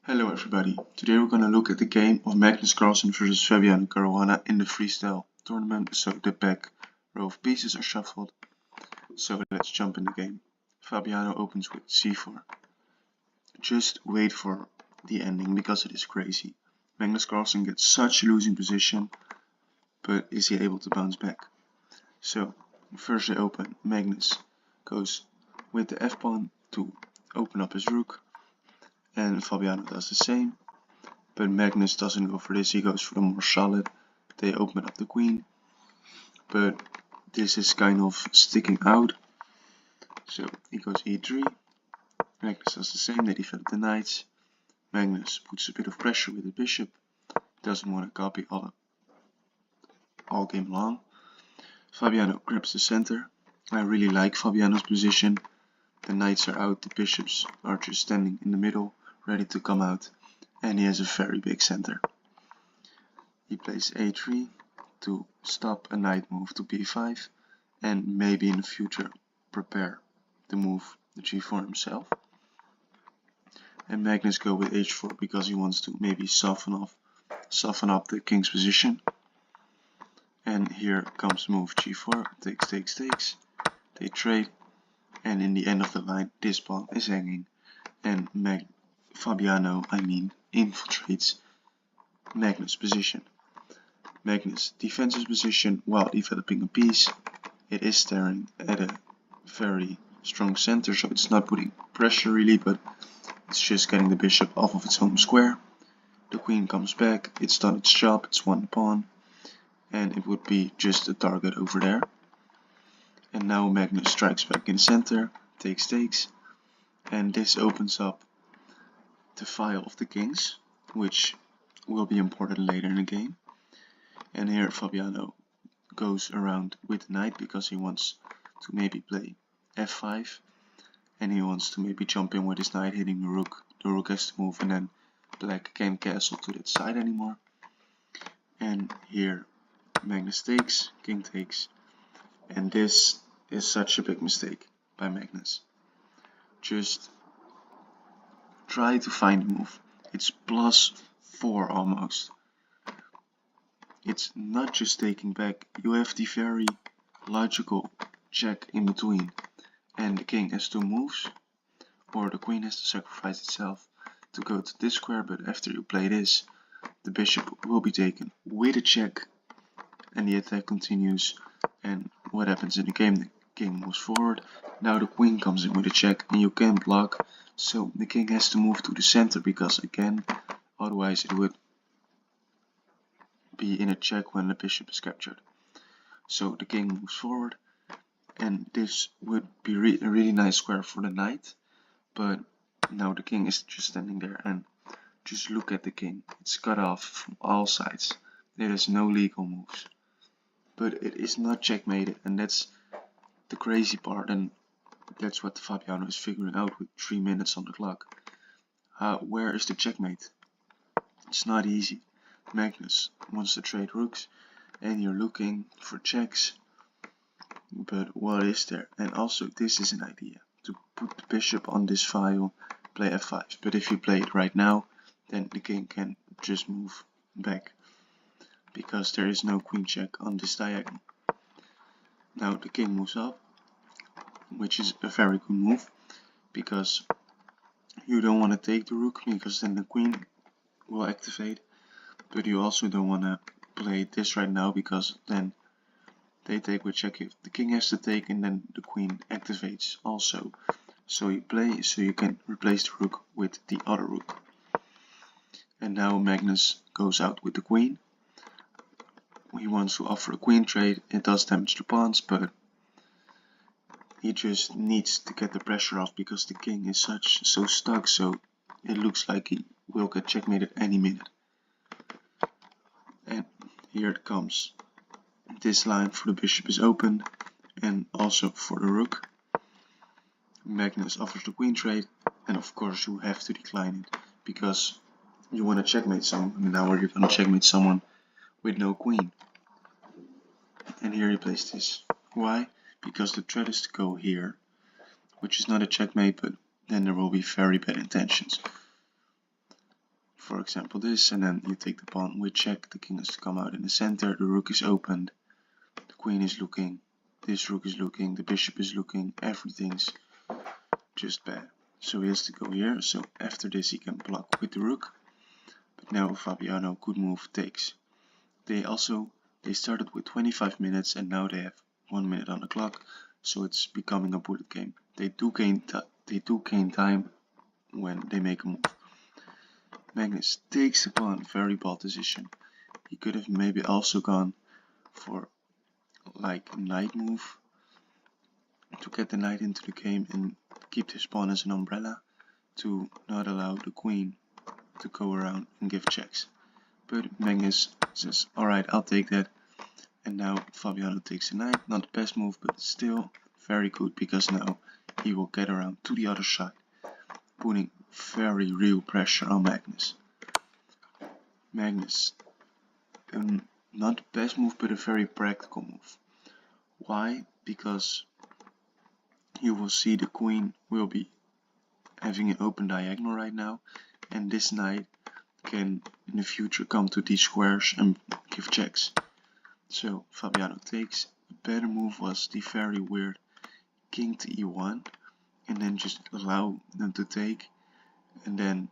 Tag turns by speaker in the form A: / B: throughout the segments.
A: Hello everybody, today we're gonna look at the game of Magnus versus Fabiano in the freestyle tournament. So the back row of pieces are shuffled. So let's jump in the game. Fabiano opens with c4. Just wait for the ending because it is crazy. Magnus gets such a losing position, but is he able to bounce back? So first they open, Magnus goes with the f-pawn to open up his rook, and Fabiano does the same. But Magnus doesn't go for this, he goes for the more solid. They open up the queen, but this is kind of sticking out. So he goes e3, Magnus does the same, they develop the knights. Magnus puts a bit of pressure with the bishop, doesn't want to copy all game long. Fabiano grabs the center. I really like Fabiano's position. The knights are out, the bishops are just standing in the middle, ready to come out, and he has a very big center. He plays a3 to stop a knight move to b5 and maybe in the future prepare the move the g4 himself. And Magnus go with h4 because he wants to maybe soften up the king's position. And here comes move g4, takes, they trade, and in the end of the line this pawn is hanging, and Fabiano infiltrates Magnus' position. Magnus defends his position while developing a piece. It is staring at a very strong center, so it's not putting pressure really, but it's just getting the bishop off of its home square. The queen comes back, it's done its job, it's one pawn, and it would be just a target over there. And now Magnus strikes back in the center, takes, and this opens up the file of the kings, which will be important later in the game. And here Fabiano goes around with the knight because he wants to maybe play f5, and he wants to maybe jump in with his knight hitting the rook. The rook has to move, and then black can't castle to that side anymore. And here Magnus takes, king takes, and this is such a big mistake by Magnus. Just try to find a move. It's +4 almost. It's not just taking back, you have the very logical check in between, and the king has 2 moves, or the queen has to sacrifice itself to go to this square, but after you play this, the bishop will be taken with a check, and the attack continues. And what happens in the game? The king moves forward, now the queen comes in with a check, and you can't block, so the king has to move to the center, because again, otherwise it would be in a check when the bishop is captured. So the king moves forward, and this would be a really nice square for the knight, but now the king is just standing there, and just look at the king. It's cut off from all sides. There is no legal moves, but it is not checkmated, and that's the crazy part, and that's what Fabiano is figuring out with 3 minutes on the clock. Where is the checkmate? It's not easy. Magnus wants to trade rooks, and you're looking for checks, but what is there? And also this is an idea, to put the bishop on this file, play f5, but if you play it right now, then the king can just move back, because there is no queen check on this diagonal. Now the king moves up, which is a very good move, because you don't want to take the rook, because then the queen will activate, but you also don't want to play this right now, because then they take with check. If the king has to take, and then the queen activates also. So you play so you can replace the rook with the other rook. And now Magnus goes out with the queen. He wants to offer a queen trade. It does damage the pawns, but he just needs to get the pressure off, because the king is so stuck, so it looks like he will get checkmated any minute. And here it comes. This line for the bishop is open, and also for the rook. Magnus offers the queen trade, and of course you have to decline it, because you want to checkmate someone. Now you're going to checkmate someone with no queen. And here he plays this. Why? Because the threat is to go here, which is not a checkmate, but then there will be very bad intentions. example this, and then you take the pawn with check, the king has to come out in the center, the rook is opened, the queen is looking, this rook is looking, the bishop is looking, everything's just bad. So he has to go here, so after this he can block with the rook. But now Fabiano, good move, takes. They started with 25 minutes and now they have 1 minute on the clock, so it's becoming a bullet game. They do gain time when they make a move. Magnus takes the pawn, very bad decision. He could have maybe also gone for like a knight move to get the knight into the game and keep his pawn as an umbrella to not allow the queen to go around and give checks. But Magnus says, alright, I'll take that. And now Fabiano takes the knight, not the best move, but still very good, because now he will get around to the other side, putting very real pressure on Magnus. Magnus, not the best move, but a very practical move. Why? Because you will see the queen will be having an open diagonal right now, and this knight can in the future come to these squares and give checks. So Fabiano takes. A better move was the very weird king to e1, and then just allow them to take, and then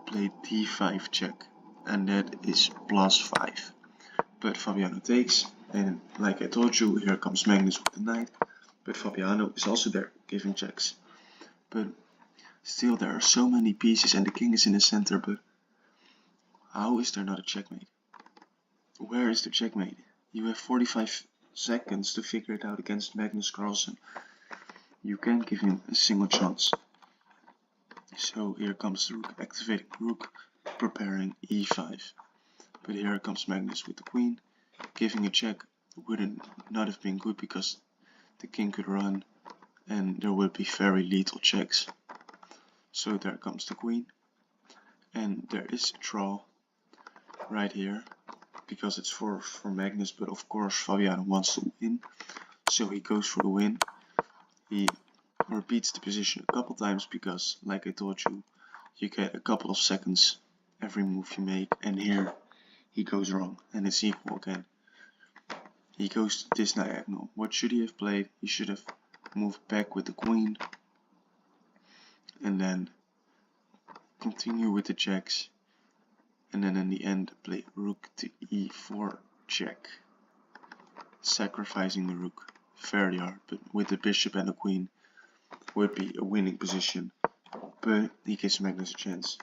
A: play d5 check, and that is +5. But Fabiano takes, and like I told you, here comes Magnus with the knight, but Fabiano is also there giving checks. But still there are so many pieces and the king is in the center, but how is there not a checkmate? Where is the checkmate? You have 45 seconds to figure it out against Magnus Carlsen. You can't give him a single chance. So here comes the rook, activating rook, preparing e5. But here comes Magnus with the queen, giving a check. Would not have been good because the king could run and there would be very lethal checks. So there comes the queen, and there is a draw right here because it's for Magnus, but of course Fabiano wants to win, so he goes for the win. He repeats the position a couple times because, like I told you, you get a couple of seconds every move you make, and here he goes wrong and it's equal again. He goes to this diagonal. What should he have played? He should have moved back with the queen and then continue with the checks, and then in the end play rook to e4 check, sacrificing the rook. Very hard, but with the bishop and the queen would be a winning position, but he gives Magnus a chance.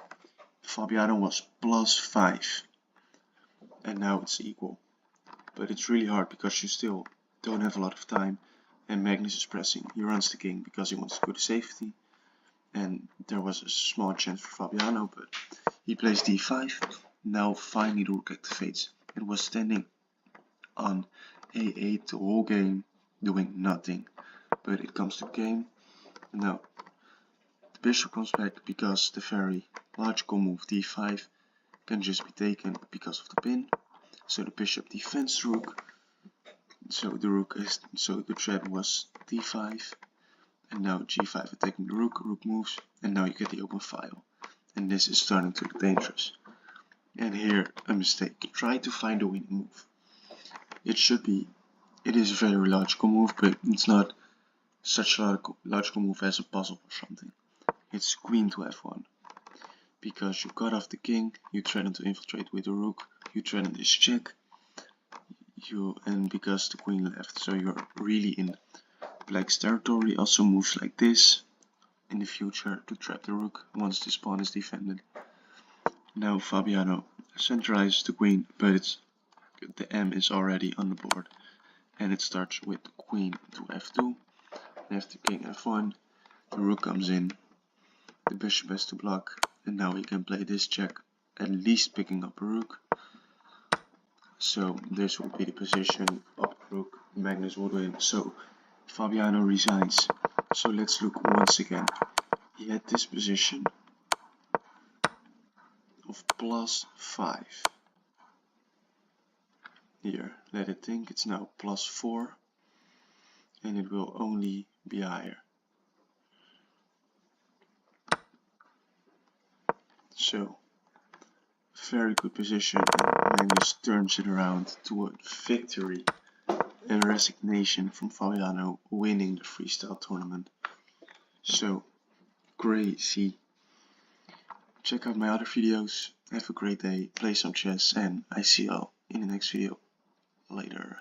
A: Fabiano was +5 and now it's equal, but it's really hard because you still don't have a lot of time, and Magnus is pressing. He runs the king because he wants to go to safety, and there was a small chance for Fabiano, but he plays d5. Now finally the rook activates. It was standing on a8 the whole game, doing nothing, but it comes to game. And now the bishop comes back because the very logical move d5 can just be taken because of the pin. So the bishop defends the rook. So the threat was d5, and now g5 attacking the rook. Rook moves, and now you get the open file, and this is starting to look dangerous. And here a mistake. Try to find a winning move. It is a very logical move, but it's not such a logical move as a puzzle or something. It's queen to f1, because you cut off the king, you threaten to infiltrate with the rook, you threaten this check, and because the queen left, so you're really in black's territory. Also moves like this in the future to trap the rook once this pawn is defended. Now Fabiano centralizes the queen, but the m is already on the board, and it starts with the queen to f2, after king f1, the rook comes in, the bishop has to block, and now he can play this check, at least picking up a rook. So this would be the position up rook, Magnus would win. So Fabiano resigns. So let's look once again. He had this position of +5. Here, let it think, it's now +4, and it will only be higher. So Very good position, and Magnus turns it around to a victory and resignation from Fabiano, winning the freestyle tournament. So crazy. Check out my other videos, have a great day, play some chess, and I see y'all in the next video. Later.